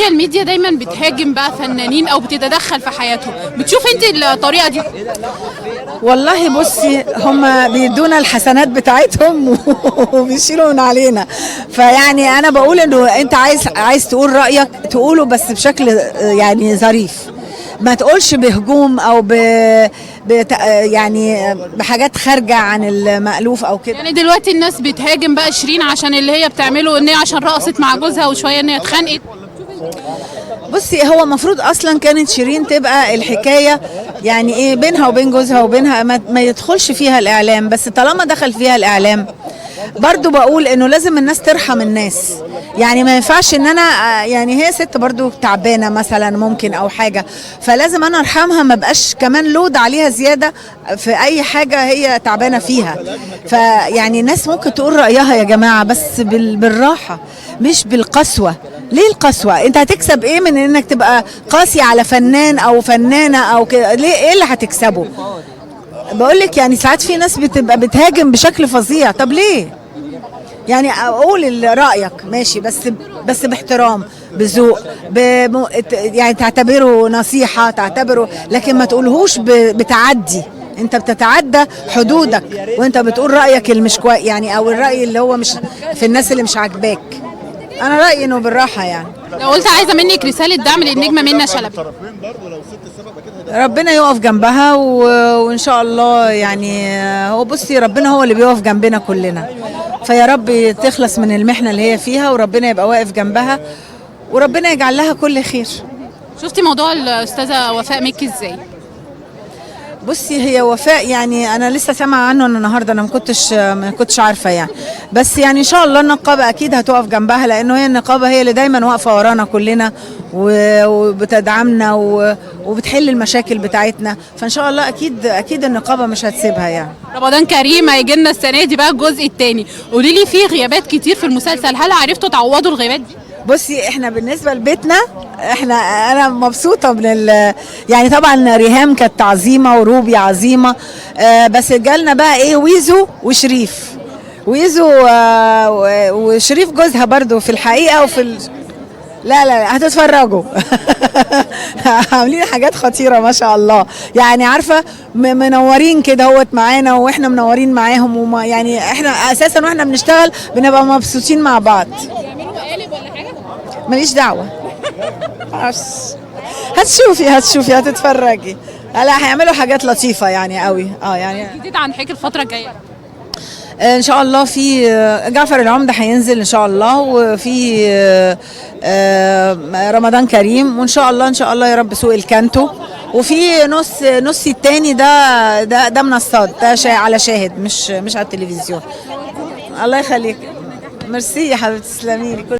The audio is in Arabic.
الميديا دايما بتهاجم بقى فنانين او بتتدخل في حياتهم، بتشوف انت الطريقه دي؟ والله بصي، هم بيدونا الحسنات بتاعتهم وبيشيلوا من علينا. فيعني انا بقول انه انت عايز تقول رايك تقوله، بس بشكل يعني ظريف. ما تقولش بهجوم او يعني بحاجات خارجه عن المألوف او كده. يعني دلوقتي الناس بتهاجم بقى شيرين عشان اللي هي بتعمله، ان هي عشان رقصت مع جوزها وشويه ان هي اتخانقت. بصي، هو المفروض اصلا كانت شيرين تبقى الحكايه يعني ايه بينها وبين جوزها وبينها، ما يدخلش فيها الاعلام. بس طالما دخل فيها الاعلام، برضو بقول انه لازم الناس ترحم الناس. يعني ما ينفعش ان انا يعني هي ست برضو تعبانه مثلا ممكن او حاجه، فلازم انا ارحمها، ما بقاش كمان لود عليها زياده في اي حاجه هي تعبانه فيها. فيعني الناس ممكن تقول رايها يا جماعه، بس بالراحه مش بالقسوه. ليه القسوه؟ انت هتكسب ايه من انك تبقى قاسي على فنان او فنانه او كده؟ ليه؟ ايه اللي هتكسبه؟ بقول لك يعني ساعات في ناس بتبقى بتهاجم بشكل فظيع. طب ليه؟ يعني اقول رايك ماشي، بس باحترام، بذوق، يعني تعتبره نصيحه، تعتبره، لكن ما تقولهوش بتعدي. انت بتتعدى حدودك وانت بتقول رايك اللي مش كويس، يعني او الراي اللي هو مش في الناس اللي مش عاجباك. انا رايي انه بالراحه يعني. لو قلت عايزه منك رساله دعم للنجمه منى شلبي، ربنا يقف جنبها وان شاء الله. يعني هو بصي، ربنا هو اللي بيقف جنبنا كلنا، فيا رب تخلص من المحنه اللي هي فيها، وربنا يبقى واقف جنبها، وربنا يجعل لها كل خير. شفتي موضوع الاستاذه وفاء مكي ازاي؟ بصي، هي وفاء يعني انا لسه سامعه عنه النهارده، انا ما كنتش عارفه يعني. بس يعني ان شاء الله النقابه اكيد هتقف جنبها، لانه هي النقابه هي اللي دايما واقفه ورانا كلنا وبتدعمنا وبتحل المشاكل بتاعتنا. فان شاء الله اكيد النقابه مش هتسيبها يعني. رمضان كريم هيجي لنا السنه دي بقى الجزء الثاني، قولي لي في غيابات كتير في المسلسل، هل عرفتوا تعوضوا الغيابات دي؟ بصي، احنا بالنسبه لبيتنا انا مبسوطه يعني طبعا ريهام كانت عظيمه وروبي عظيمه، بس جالنا بقى ايه ويزو وشريف. ويزو وشريف جوزها برضو في الحقيقه لا هتتفرجوا. عاملين حاجات خطيره ما شاء الله. يعني عارفه منورين كده اهوت معانا، واحنا منورين معاهم، يعني احنا اساسا واحنا بنشتغل بنبقى مبسوطين مع بعض. بيعملوا مقالب ولا حاجه؟ ماليش دعوه. هتشوفي هتتفرجي. لا، هيعملوا حاجات لطيفه يعني قوي. يعني جديد عن حكي الفتره الجايه ان شاء الله. في جعفر العمدة هينزل ان شاء الله، وفي رمضان كريم، وان شاء الله يا رب سوق الكانتو، وفي نص التاني ده منصات، ده على شاهد، مش على التلفزيون. الله يخليك. ميرسي يا حبيبتي، تسلمي لي.